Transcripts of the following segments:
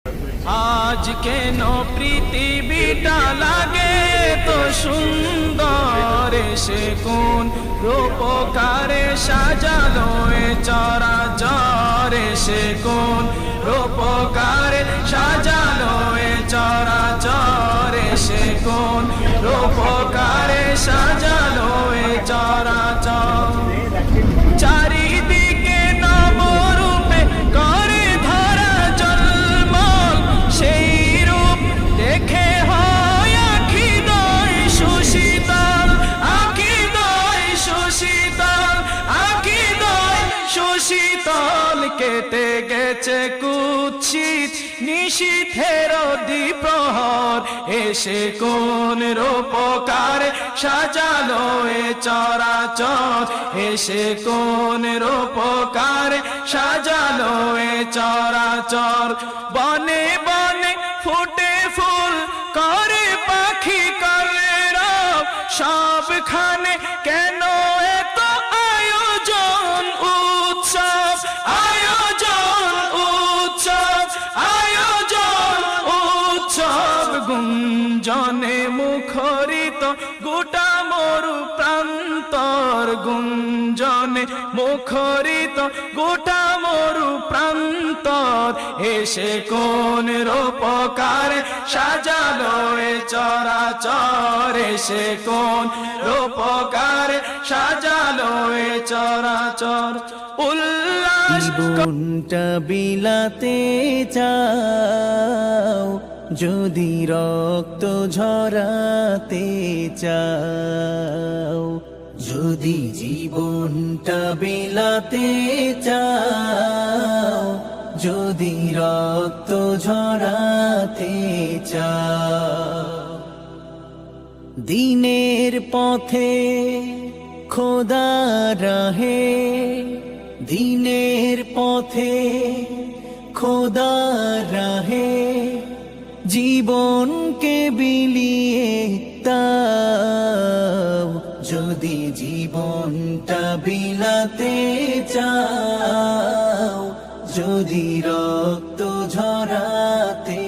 আজ কেন পৃথিবীটা লাগে তো সুন্দর, সে কোন রূপকারে সাজালো এ চরাচর, সে কোন রূপকারে সাজালো এ চরাচর, সে কোন রূপকারে সাজালো এ চরাচর। চারিদিকে নবরূপে করে ধরা জলমল, সেই রূপ দেখে হয় আখিদয় সুশীতল, আখিদয় সুশীতল, আখিদয় সুশীতল। কেটে গেছে কুৎসিত নিশীথের দ্বিপ্রহর, এসে কোন রূপকারে সাজালো এ চরাচর, এসে কোন রূপকারে সাজালো এ চরাচর। বনে বনে ফুটে ফুল করে পাখি করে রব, সবখানে কেন এত আয়োজন উৎসব, আয়োজন উৎসব, আয়োজন উৎসব। গুঞ্জনে মুখরিত গোটা মরু প্রান্তর, গুঞ্জনে মুখরিত গোটা মরু প্রান্তর, এসে কোন রূপকারে সাজালো এ চরাচর, এসে কোন রূপকারে সাজালো এ চরাচর। উল্লাস জীবনটা বিলাতে চাও, যদি রক্ত ঝরাতে চাও, যদি জীবনটা বিলাতে চাও, যদি রক্ত ঝরাতে চাও। দিনের পথে খোদা রাহে, দিনের পথে খোদা রাহে, জীবনকে বিলিয়ে দাও, যদি জীবনটা বিলাতে চাও, যদি রক্ত ঝরাতে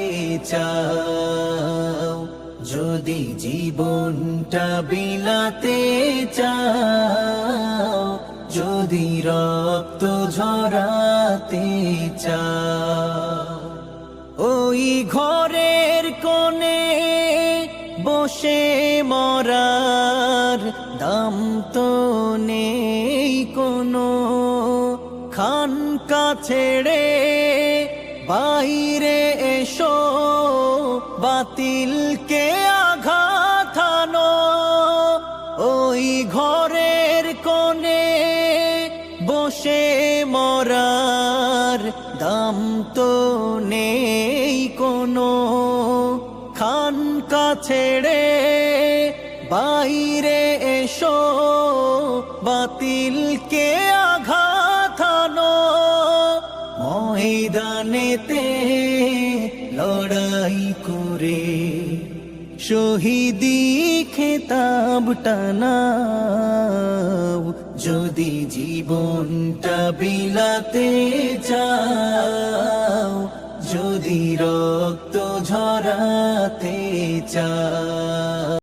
চাও, যদি জীবনটা বিলাতে চাও, যদি রক্ত ঝরাতে চাও। ওই ঘরের কোণে বসে মরার দাম তো নেই কোনো, খানকা ছেড়ে বাইরে এসো, বাতিলকে আঘাত হানো। ওই ঘরের কোণে বসে মরার দাম তো নেই কোনো, খানকা ছেড়ে বাইরে এসো, বাতিলকে আঘাত হানো। ময়দানেতে লড়াই করে শহীদি খেতাবটা নাও, যদি জীবনটা বিলাতে চাও, যদি রক্ত ঝরাতে চাও।